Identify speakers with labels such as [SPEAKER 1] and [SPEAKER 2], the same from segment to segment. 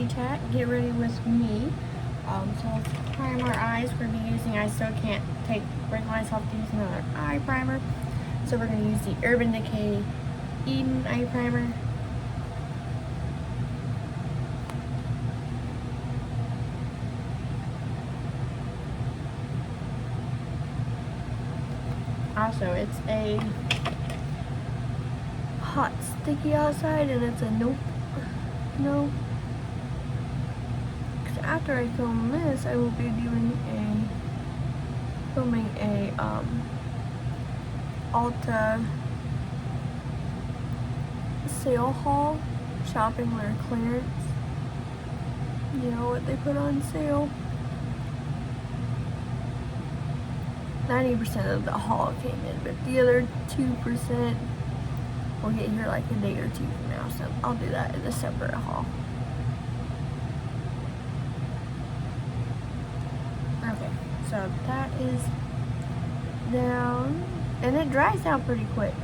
[SPEAKER 1] chitty chat. Get ready with me. So let's prime our eyes. We're gonna be using. I still can't bring myself to use another eye primer. So we're gonna use the Urban Decay Eden eye primer. Also, it's a hot, sticky outside, and it's a no. Because after I film this, I will be filming a Ulta sale haul, shopping or clearance. You know what they put on sale. 90% of the haul came in, but the other 2% will get here like a day or two from now, so I'll do that in a separate haul. Okay, so that is down, and it dries down pretty quick.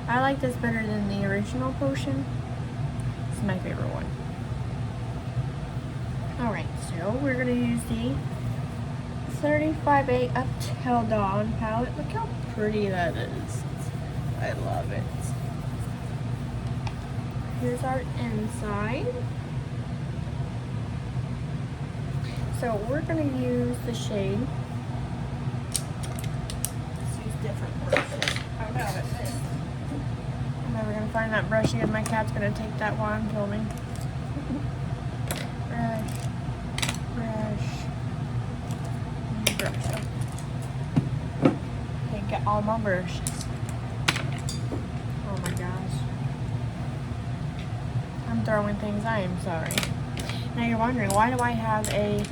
[SPEAKER 1] I like this better than the original potion. It's my favorite one. Alright, so we're going to use the 35A Up Till Dawn palette. Look how pretty that is. I love it. Here's our inside. So we're going to use the shade. Let's use different brushes. How about it? I'm never going to find that brush again. My cat's going to take that while I'm filming. Brush. Okay, get all my brushes. Oh my gosh. I'm throwing things, I am sorry. Now you're wondering, why do I have a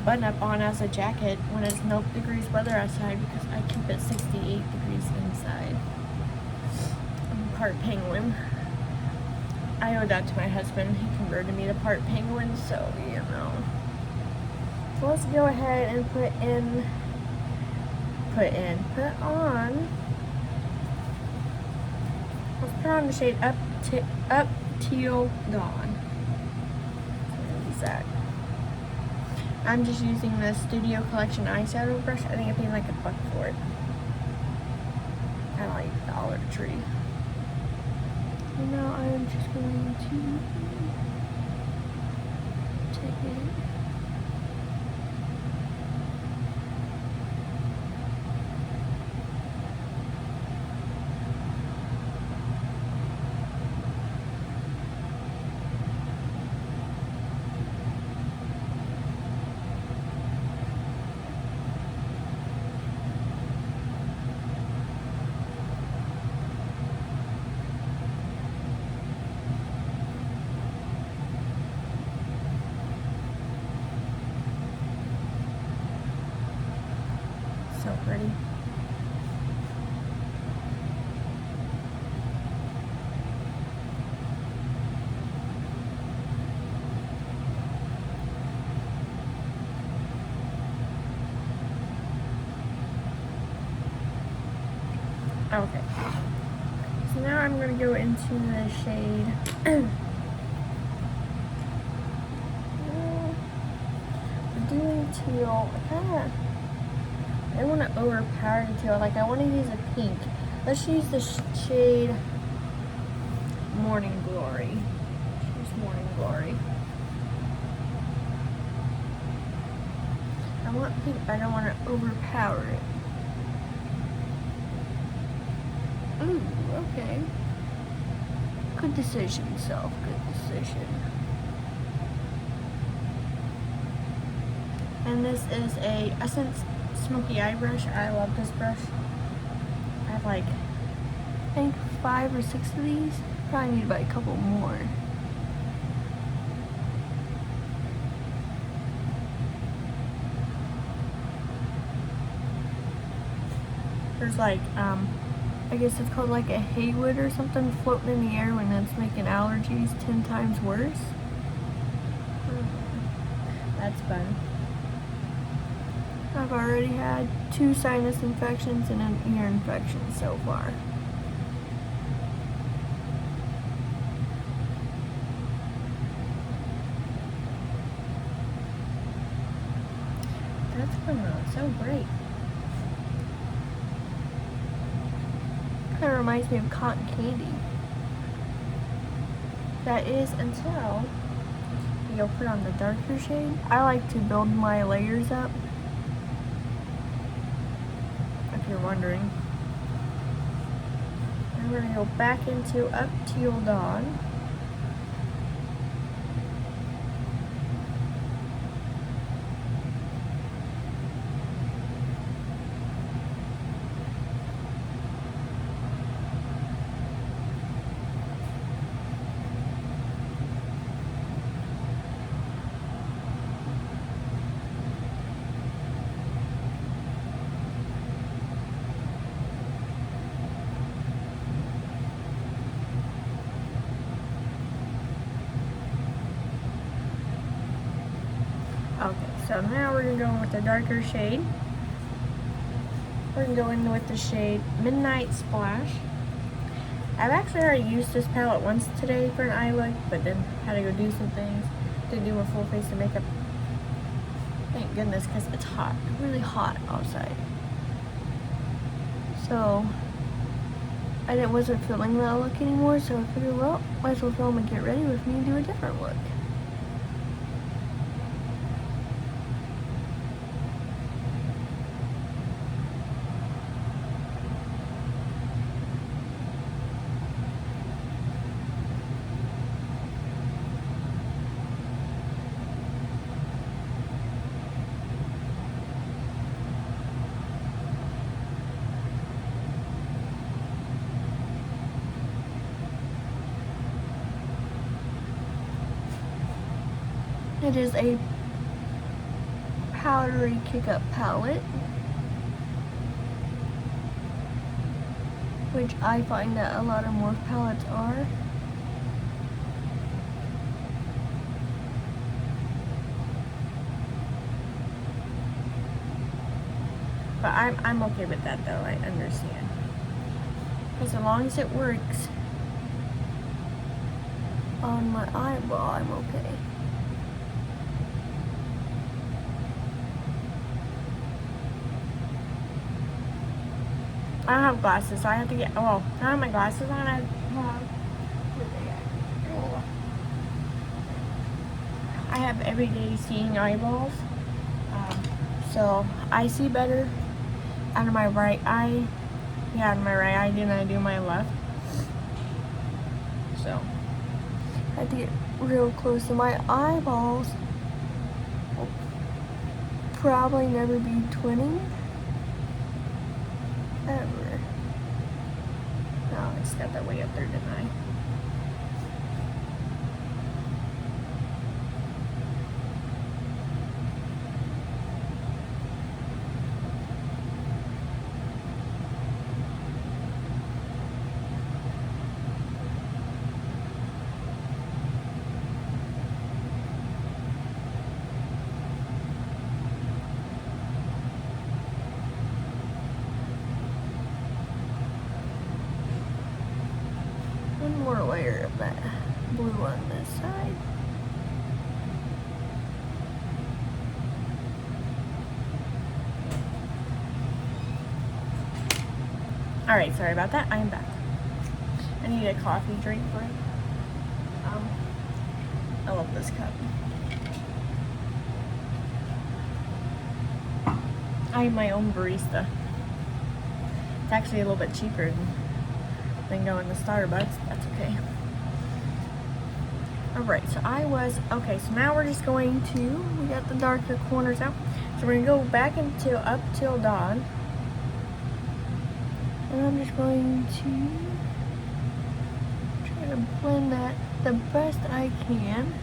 [SPEAKER 1] button up on as a jacket when it's 0 degrees weather outside? Because I keep it 68 degrees inside. I'm part penguin. I owe that to my husband. He converted me to part penguin, so you know. So let's go ahead and put on. Let's put on the shade Up Till Dawn. What is that? I'm just using the Studio Collection eyeshadow brush. I think I paid like $1 for it. I like Dollar Tree. And now I am just going to take it. So pretty. Okay. So now I'm going to go into the shade doing teal. I want to overpower the teal. Like, I want to use a pink. Let's use the shade Morning Glory. Use Morning Glory. I want pink, but I don't want to overpower it. Ooh, okay. Good decision, self. Good decision. And this is a Essence Smoky Eye Brush. I love this brush. I have like, I think 5 or 6 of these. Probably need about a couple more. There's like, I guess it's called like a Haywood or something floating in the air when it's making allergies 10 times worse. That's fun. I've already had 2 sinus infections and an ear infection so far. That's coming out so bright. Kind of reminds me of cotton candy. That is until you'll put on the darker shade. I like to build my layers up, if you're wondering. And we're gonna go back into Up Till Dawn. Okay, so now we're gonna go in with the darker shade. We're gonna go in with the shade Midnight Splash. I've actually already used this palette once today for an eye look, but then had to go do some things to do a full face of makeup. Thank goodness, because it's hot, really hot outside. So I wasn't feeling that look anymore, so I figured, well, might as well film and get ready with me and do a different look. It is a powdery kick-up palette, which I find that a lot of Morphe palettes are. But I'm okay with that though, I understand. Because as long as it works on my eyeball, I'm okay. I don't have glasses, so I have to get, well, I have my glasses on, I have everyday seeing eyeballs, so I see better out of my right eye, out of my right eye than I do my left, so I have to get real close to my eyeballs. Will probably never be twinning. Ever. No, I just got that way up there, didn't I? One more layer of that blue on this side. Alright, sorry about that. I am back. I need a coffee drink break. I love this cup. I am my own barista. It's actually a little bit cheaper than going to Starbucks. That's okay. Alright, so okay, so now we're just going to, we got the darker corners out. So we're going to go back into Up Till Dawn. And I'm just going to try to blend that the best I can.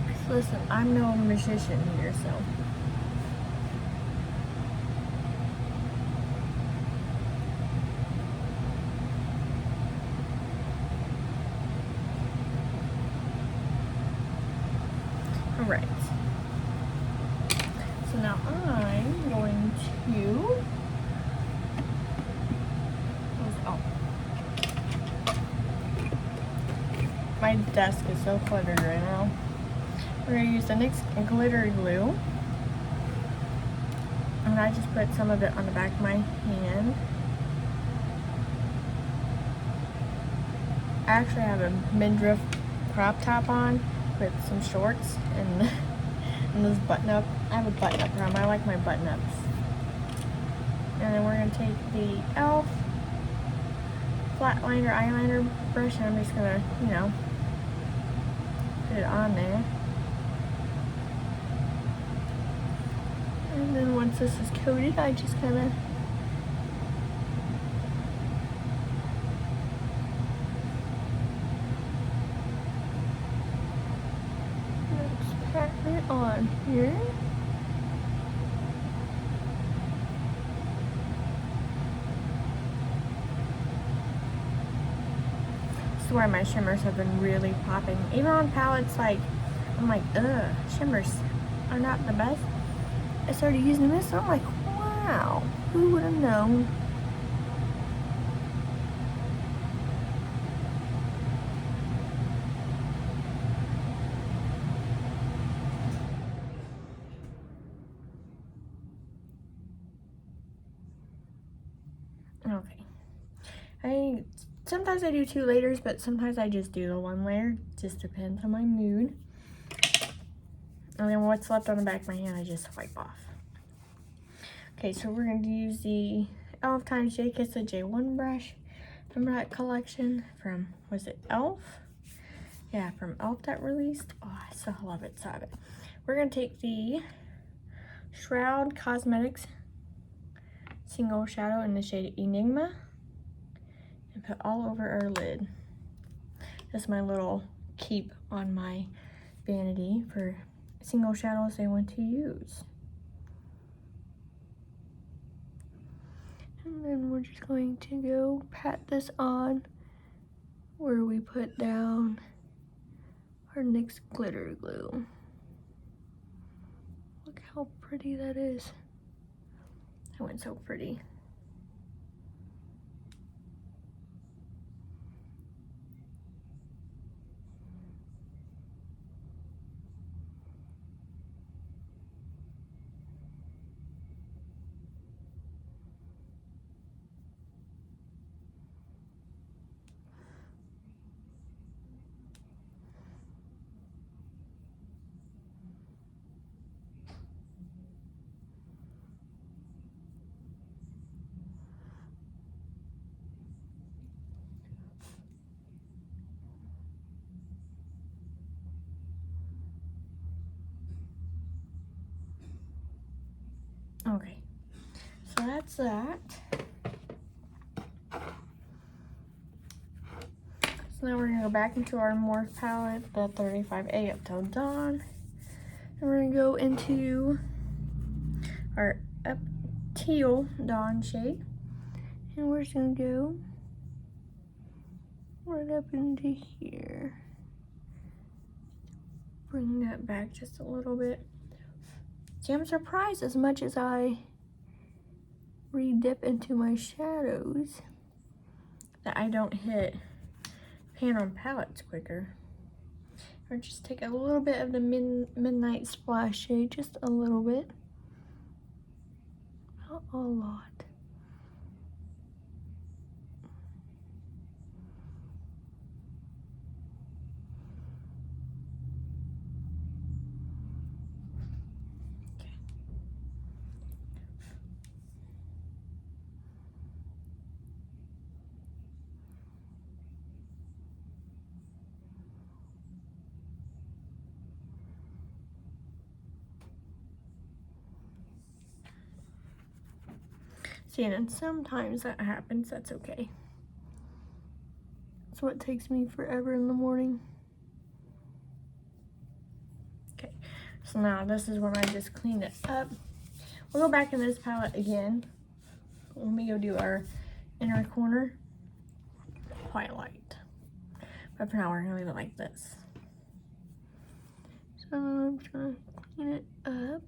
[SPEAKER 1] Because listen, I'm no magician here, so. Alright, so now I'm going to, my desk is so cluttered right now. We're going to use the NYX glitter glue. And I just put some of it on the back of my hand. I actually have a midriff crop top on with some shorts and, and this button up. I have a button up around. I like my button ups. And then we're going to take the e.l.f. flat liner eyeliner brush and I'm just going to, you know, put it on there. And then once this is coated, I just kind of pat it on here. I swear my shimmers have been really popping. Even on palettes, like, I'm like, ugh, shimmers are not the best. I started using this and I'm like, wow, who would have known? Okay. Sometimes I do 2 layers, but sometimes I just do the 1 layer. Just depends on my mood. And then what's left on the back of my hand, I just wipe off. Okay, so we're going to use the e.l.f. times J Kiss the J1 brush. Remember that collection from, was it e.l.f.? Yeah, from e.l.f. that released. Oh, I so love it, so love it. We're going to take the Shroud Cosmetics single shadow in the shade Enigma and put all over our lid. That's my little keep on my vanity for single shadows I want to use. And then we're just going to go pat this on where we put down our NYX glitter glue. Look how pretty that is. That went so pretty. Okay, so that's that. So now we're gonna go back into our Morph palette, the 35A Uptown Dawn. And we're gonna go into our teal Dawn shade. And we're just gonna go right up into here. Bring that back just a little bit. See, I'm surprised as much as I re-dip into my shadows that I don't hit pan on palettes quicker. Or just take a little bit of the Midnight Splash shade, just a little bit. Not a lot. See, and sometimes that happens, that's okay. So it takes me forever in the morning. Okay, so now this is when I just clean it up. We'll go back in this palette again. Let me go do our inner corner highlight. But for now, we're gonna leave it like this. So I'm just gonna clean it up.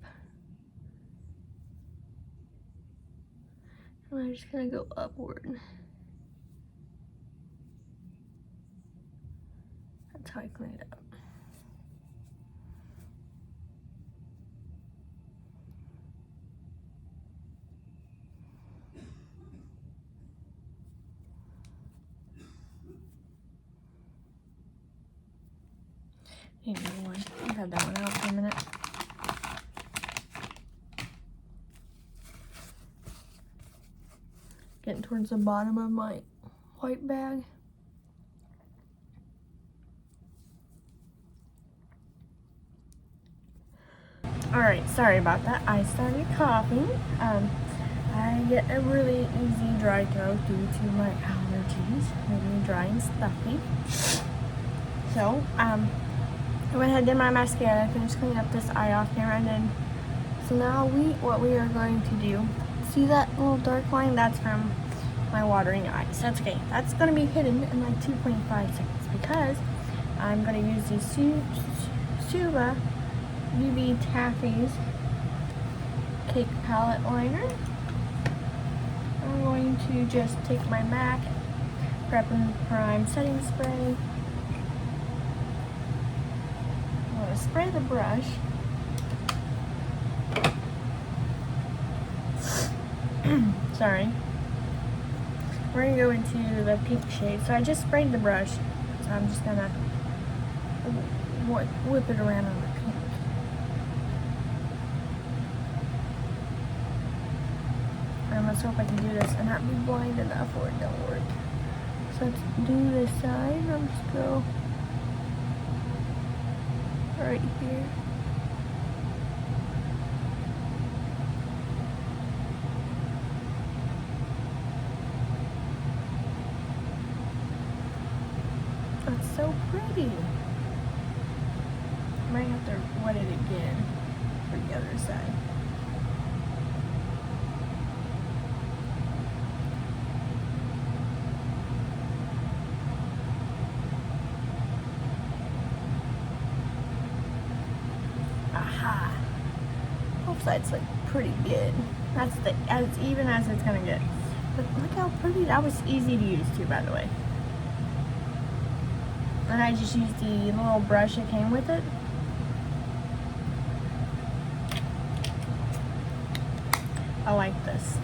[SPEAKER 1] And I'm just gonna go upward. That's how I clean it up. Need another one. I've had that one out for a minute. Getting towards the bottom of my white bag. Alright, sorry about that. I started coughing. I get a really easy dry throat due to my allergies, making me dry and stuffy. So, I went ahead and did my mascara. I finished cleaning up this eye off camera, and then, so now what we are going to do, see that little dark line? That's from my watering eyes. That's okay. That's going to be hidden in like 2.5 seconds because I'm going to use these Suba UV Taffy's Cake Palette Liner. I'm going to just take my MAC Prep and Prime Setting Spray. I'm going to spray the brush. Sorry. We're going to go into the pink shade. So I just sprayed the brush. So I'm just going to whip it around on the pink. Let's hope I can do this and not be blind enough or it don't work. So let's do this side. I'll just go right here. That's so pretty. Might have to wet it again for the other side. Aha! Both sides look pretty good. That's as even as it's gonna get. But look how pretty. That was easy to use too, by the way. And I just used the little brush that came with it. I like this.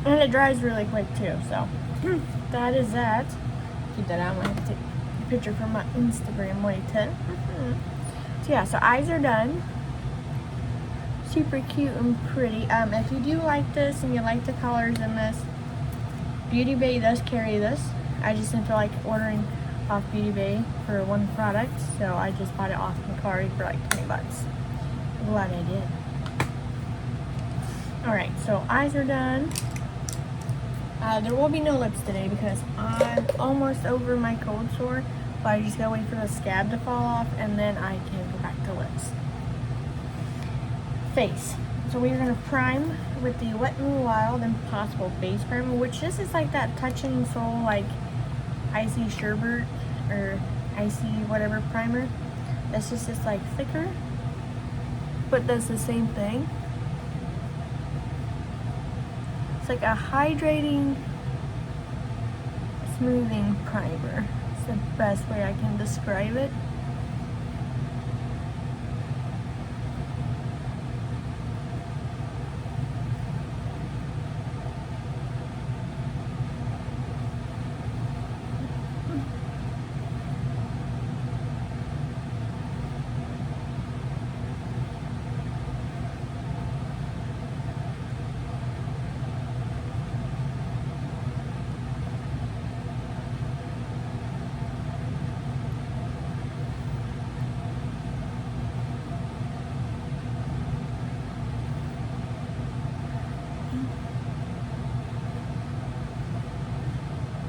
[SPEAKER 1] And it dries really quick too, so that is that. Keep that out. I'm gonna have to take a picture for my Instagram later. So yeah, so eyes are done. Super cute and pretty. If you do like this and you like the colors in this, Beauty Bay does carry this. I just didn't feel like ordering off Beauty Bay for one product, so I just bought it off Macari for like 20 bucks. I'm glad I did. Alright, so eyes are done. There will be no lips today because I'm almost over my cold sore, but I just gotta wait for the scab to fall off and then I can go back to lips. Face. So we're gonna prime with the Wet n Wild Impossible Base Primer, which this is like that Touching Soul, like icy sherbet or icy whatever primer. This is just like thicker, but does the same thing. It's like a hydrating, smoothing primer. It's the best way I can describe it.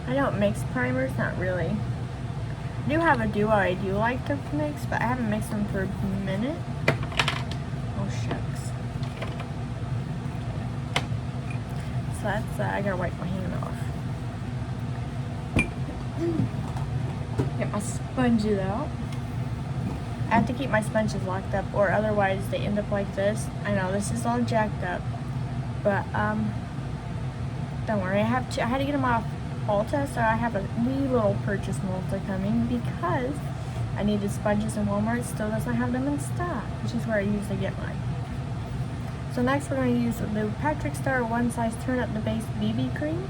[SPEAKER 1] I don't mix primers, not really. I do have a duo I do like to mix, but I haven't mixed them for a minute. Oh shucks. So that's, I gotta wipe my hand off. Get my sponges out. I have to keep my sponges locked up or otherwise they end up like this. I know this is all jacked up, but don't worry, I had to get them off Ulta, so I have a wee little purchase multi coming because I needed sponges in Walmart. It still doesn't have them in stock, which is where I usually get mine. So next we're going to use the Patrick Star One Size Turn Up the Base BB Cream.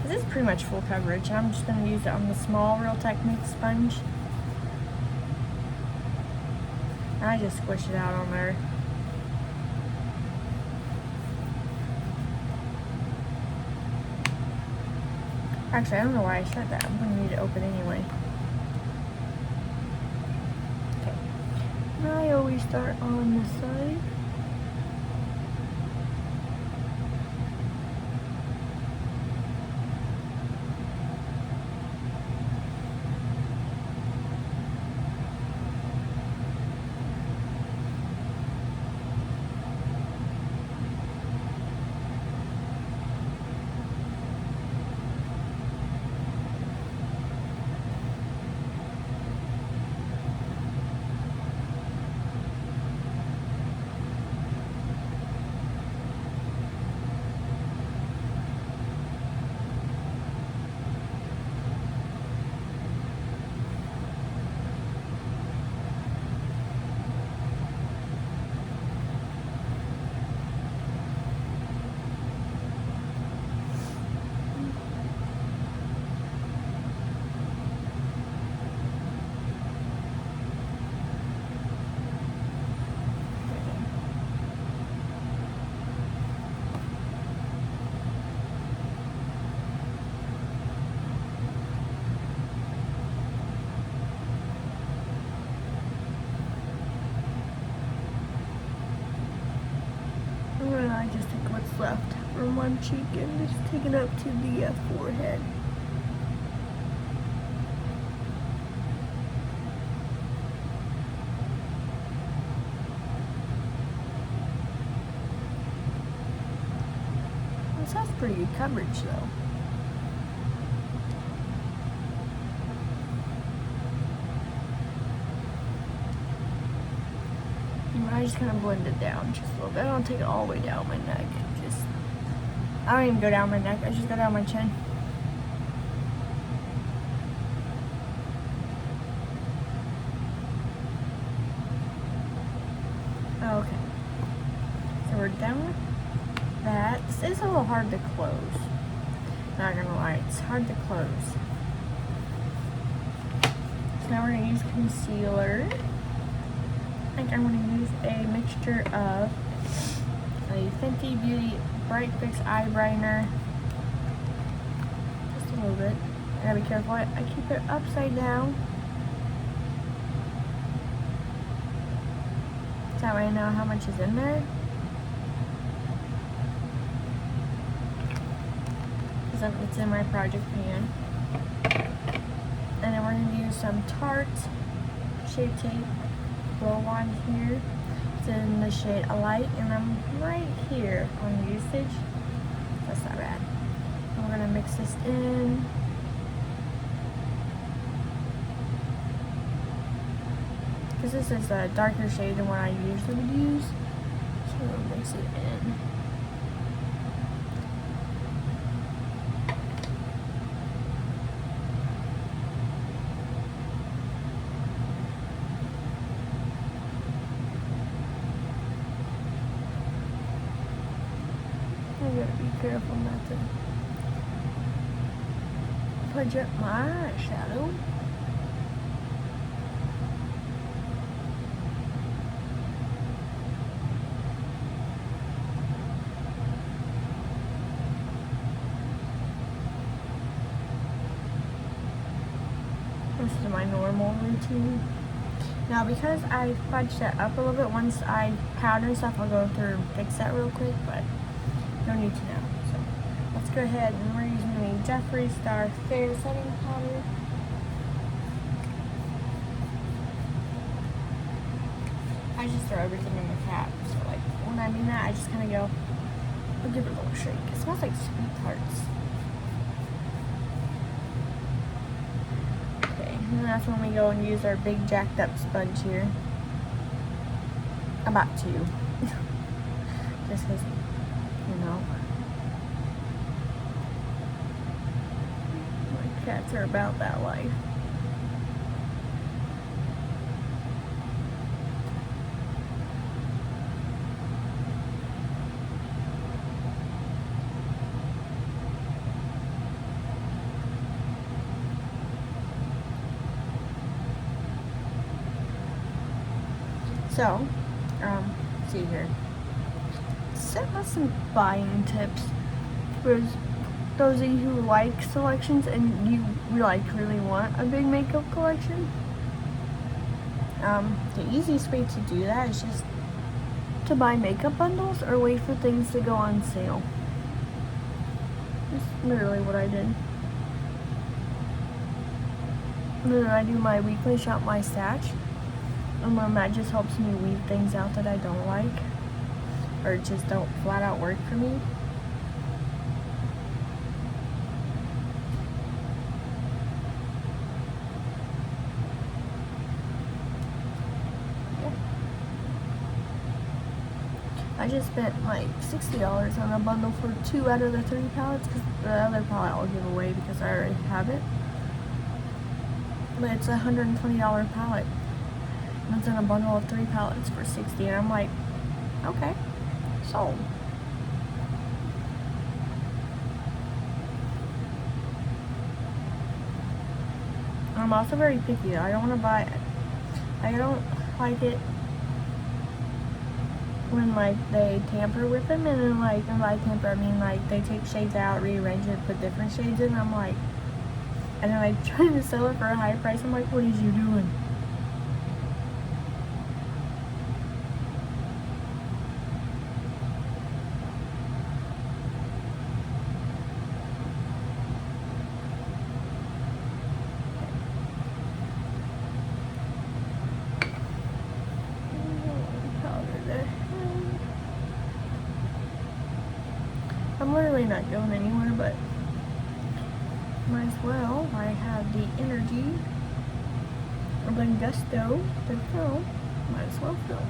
[SPEAKER 1] This is pretty much full coverage. I'm just going to use it on the small Real Technique sponge. And I just squish it out on there. Actually, I don't know why I said that. I'm going to need it open anyway. Okay. I always start on this side. I just take what's left from one cheek and just take it up to the forehead. This has pretty good coverage though. I just kind of blend it down just a little bit. I don't take it all the way down my neck. I don't even go down my neck. I just go down my chin. Okay. So we're done with that. This is a little hard to close. Not gonna lie, it's hard to close. So now we're gonna use concealer. I think I'm going to use a mixture of a Fenty Beauty Bright Fix Eyeliner. Just a little bit. I gotta be careful. I keep it upside down. So that way I know how much is in there. Because it's in my project pan. And then we're going to use some Tarte Shape Tape Glow on here. It's in the shade Light, and I'm right here on usage. That's not bad. And we're gonna mix this in. Because this is a darker shade than what I usually would use. So we'll mix it in. I gotta be careful not to pudge up my eyeshadow. This is my normal routine. Now because I fudged that up a little bit, once I powder and stuff, I'll go through and fix that real quick, but no need to know. So let's go ahead, and we're using the Jeffree Star Fair Setting Powder. I just throw everything in the cap. So like when I mean that, I just kind of go, I'll give it a little shake. It smells like sweet tarts. Okay, and then that's when we go and use our big jacked up sponge here. About two. Just because, you know, my cats are about that life. So, see here. Set us some buying tips for those of you who like selections and you like really want a big makeup collection. The easiest way to do that is just to buy makeup bundles or wait for things to go on sale. That's literally what I did. And then I do my weekly shop my stash, and then that just helps me weed things out that I don't like or just don't flat out work for me. I just spent like $60 on a bundle for 2 out of the 3 palettes, because the other palette I'll give away because I already have it. But it's a $120 palette. And it's in a bundle of 3 palettes for $60, and I'm like, okay, sold. I'm also very picky. I don't want to buy, I don't like it when like they tamper with them, and then like, and by tamper I mean like they take shades out, rearrange it, put different shades in. I'm like, and then like trying to sell it for a high price. I'm like, what is you doing? I'm literally not going anywhere, but might as well. I have the energy or the gusto to film. Might as well film.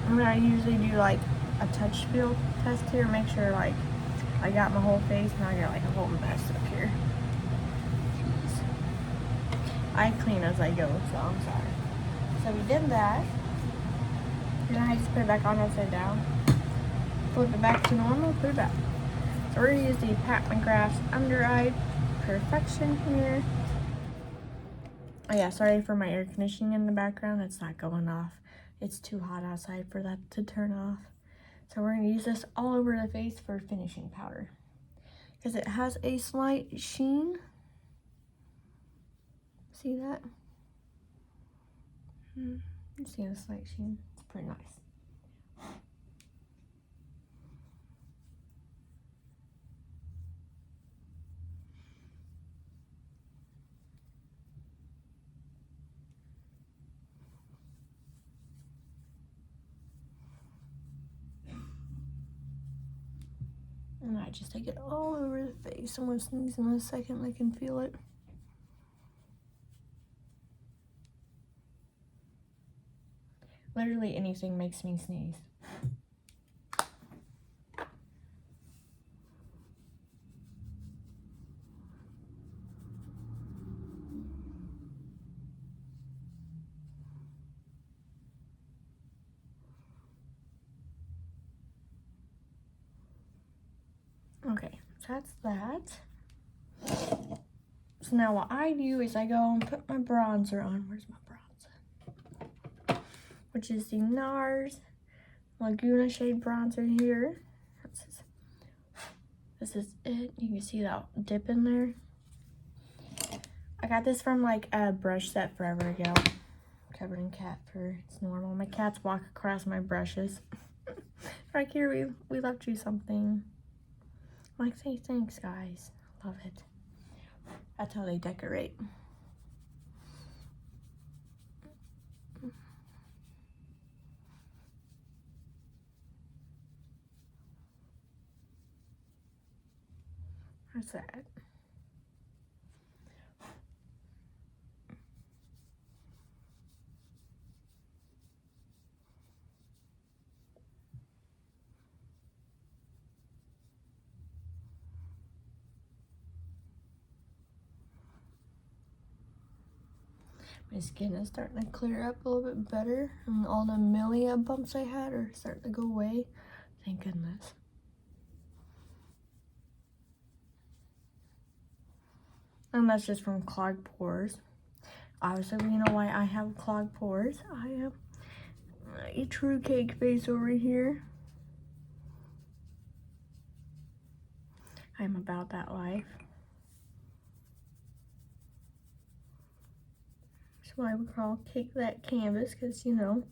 [SPEAKER 1] And I usually do like a touch feel test here, make sure like I got my whole face, and I got like a whole mess up here. Jeez. I clean as I go, so I'm sorry. So we did that. And I just put it back on upside down. Flip it back to normal, put it back. So we're gonna use the Pat McGrath's Under Eye Perfection here. Oh yeah, sorry for my air conditioning in the background. It's not going off. It's too hot outside for that to turn off. So we're gonna use this all over the face for finishing powder, because it has a slight sheen. See that? You see a slight sheen? It's pretty nice. And I just take it all over the face. I'm gonna sneeze in a second. I can feel it. Literally anything makes me sneeze. Okay, so that's that. So now what I do is I go and put my bronzer on. Where's my bronzer? Which is the NARS Laguna shade bronzer here. This is it. You can see that dip in there. I got this from like a brush set forever ago. Covered in cat fur. It's normal. My cats walk across my brushes. Right here, we left you something. Like, say thanks, guys. Love it. That's how they decorate. What's that? My skin is starting to clear up a little bit better, and all the milia bumps I had are starting to go away. Thank goodness. And that's just from clogged pores. Obviously, we know why I have clogged pores. I have a true cake face over here. I'm about that life. That's why we call cake that canvas, because, you know,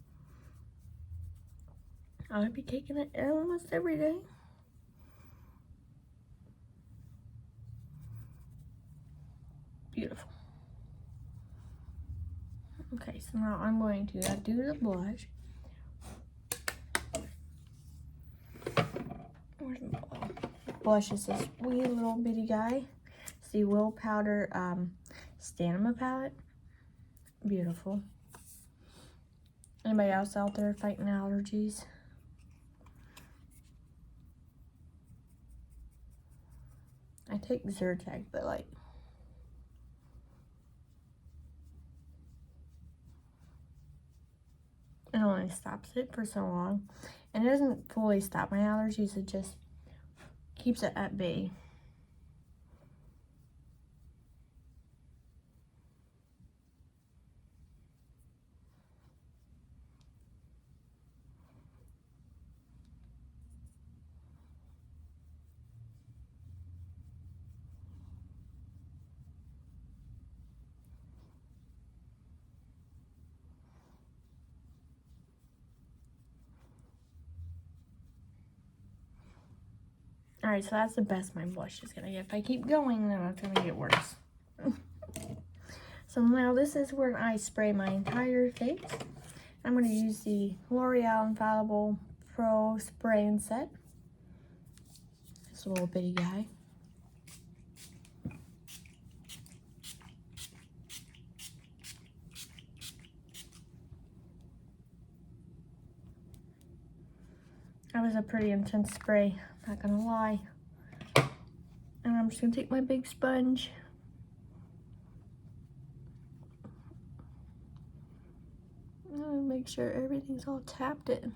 [SPEAKER 1] I would be caking it almost every day. Beautiful. Okay, so now I'm going to do the blush. Where's my blush? Blush is this wee little bitty guy. It's the Will Powder Stamina palette. Beautiful. Anybody else out there fighting allergies? I take Zyrtec, but like, it only stops it for so long. And it doesn't fully stop my allergies, it just keeps it at bay. Alright, so that's the best my blush is gonna get. If I keep going, then it's gonna get worse. So now this is where I spray my entire face. I'm gonna use the L'Oreal Infallible Pro Spray and Set. This little bitty guy. That was a pretty intense spray, not gonna lie. And I'm just gonna take my big sponge. And make sure everything's all tapped in.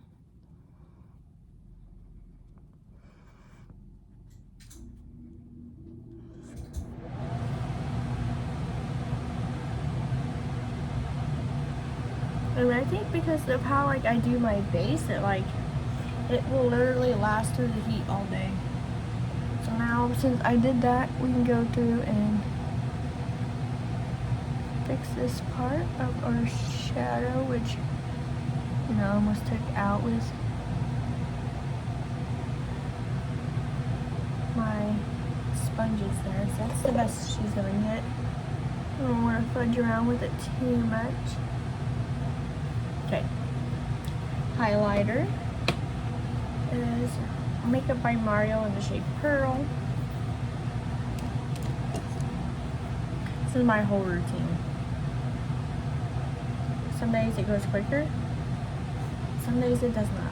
[SPEAKER 1] And I think because of how like I do my base, it will literally last through the heat all day. So now, since I did that, we can go through and fix this part of our shadow, which, you know, I almost took out with my sponges there. So that's the best she's gonna get. I don't want to fudge around with it too much. Okay. Highlighter is Makeup by Mario in the shade Pearl. This is my whole routine. Some days it goes quicker, some days it does not.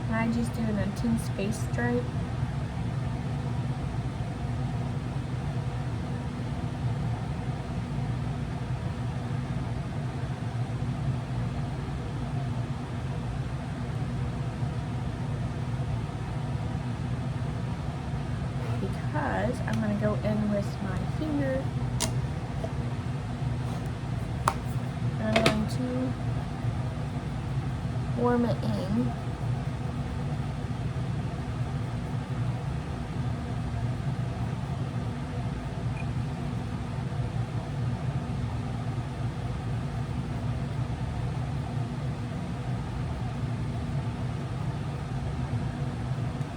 [SPEAKER 1] And I just do an intense face stripe. Because I'm going to go in with my finger and I'm going to warm it in.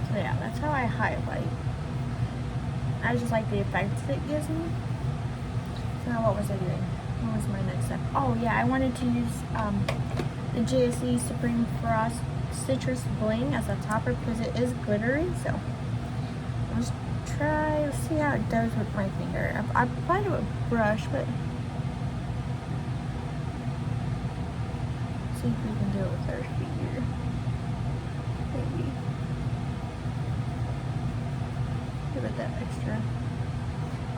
[SPEAKER 1] So yeah, that's how I highlight. I just like the effect it gives me. So now what was I doing? What was my next step? Oh yeah, I wanted to use the GSE Supreme Frost Citrus Bling as a topper because it is glittery. So let's try, let's see how it does with my finger. I applied it with a brush, but see if we can do it with our finger. Maybe. Give it that extra.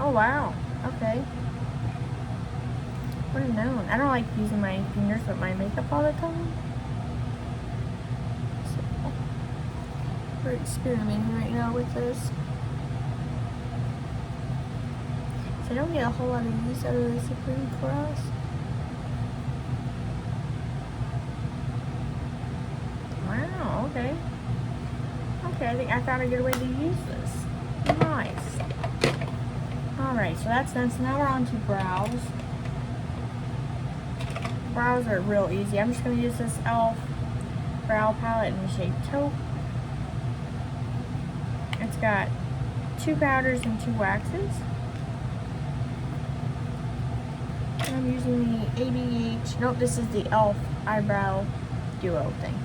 [SPEAKER 1] Oh wow, okay. Wouldn't have known. I don't like using my fingers with my makeup all the time. So, We're experimenting right now with this. So I don't get a whole lot of use out of this food for us. Wow, okay. Okay, I think I found a good way to use this. Nice. Alright, so that's done. So now we're on to brows. Brows are real easy. I'm just going to use this e.l.f. brow palette in the shade Taupe. It's got 2 powders and 2 waxes. And I'm using the ABH, nope, this is the e.l.f. eyebrow duo thing.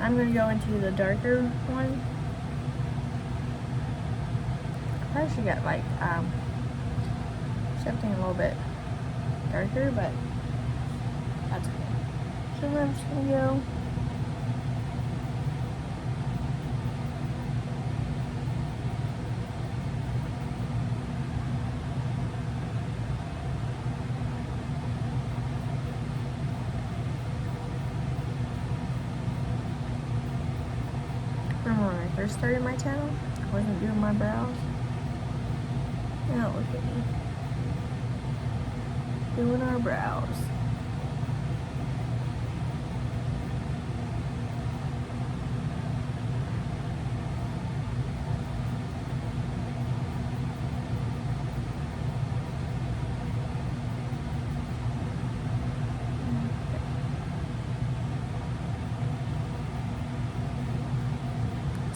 [SPEAKER 1] I'm going to go into the darker one. I probably should get like something a little bit darker, but that's okay. So I'm just going to go when I first started my channel, I wasn't doing my brows. Now look at me. Doing our brows.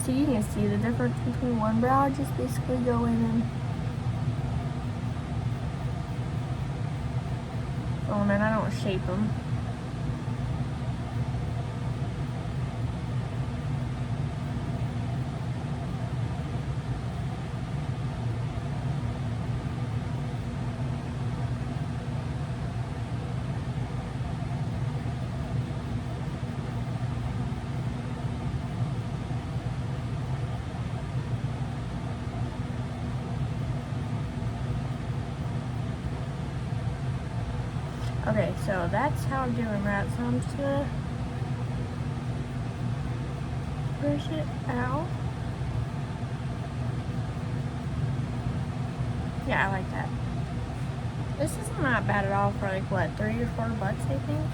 [SPEAKER 1] So you can see the difference between one brow. Just basically go in and fill them in. I don't shape them. Okay, so that's how I'm doing that. So I'm just gonna push it out. Yeah, I like that. This is not bad at all for like what, $3 or $4, I think.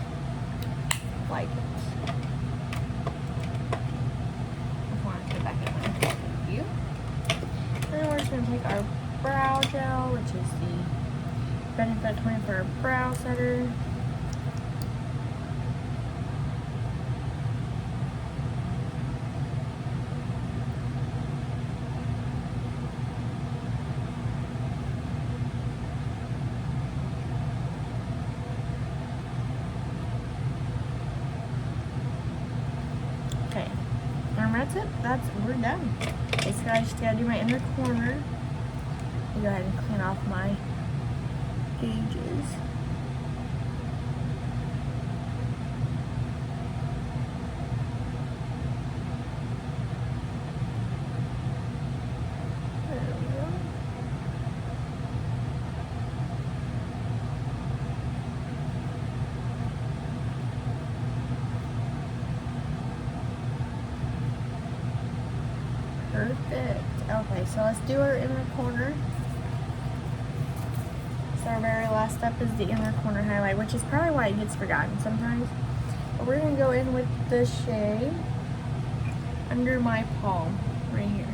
[SPEAKER 1] Like it. I want to put it back in my view. Then we're just gonna take our brow gel, which is the Benefit 24 Brow Setter. Okay, and that's it. We're done. Basically, I just gotta do my inner corner. I'll go ahead and clean off my gauges. There we go. Perfect. Okay, so let's do our inner corner. So our very last step is the inner corner highlight, which is probably why it gets forgotten sometimes. But we're going to go in with the shade Under My Palm, right here.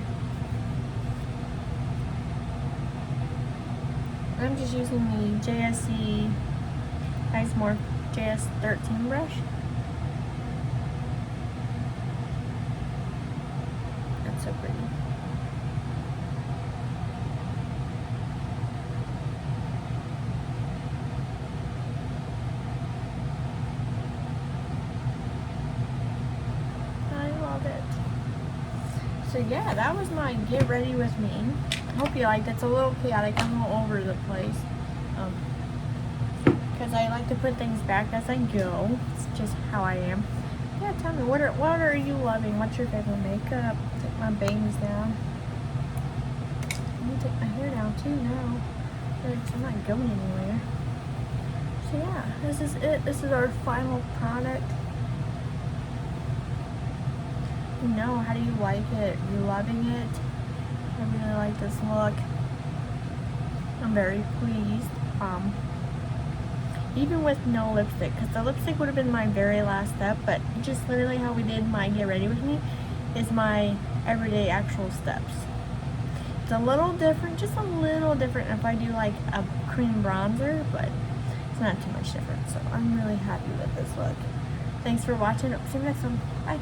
[SPEAKER 1] I'm just using the JSC Isomorph JS13 brush. That's so pretty. So yeah, that was my get ready with me. I hope you liked it. It's a little chaotic. I'm all over the place. Because I like to put things back as I go. It's just how I am. Yeah, tell me, what are you loving? What's your favorite makeup? Take my bangs down. I'm going to take my hair down too now. I'm not going anywhere. So yeah, this is it. This is our final product. me know. How do you like it? Are you loving it? I really like this look. I'm very pleased. Even with no lipstick, because the lipstick would have been my very last step, but just literally how we did my get ready with me is my everyday actual steps. It's a little different, just a little different if I do like a cream bronzer, but it's not too much different. So I'm really happy with this look. Thanks for watching. See you next one. Bye.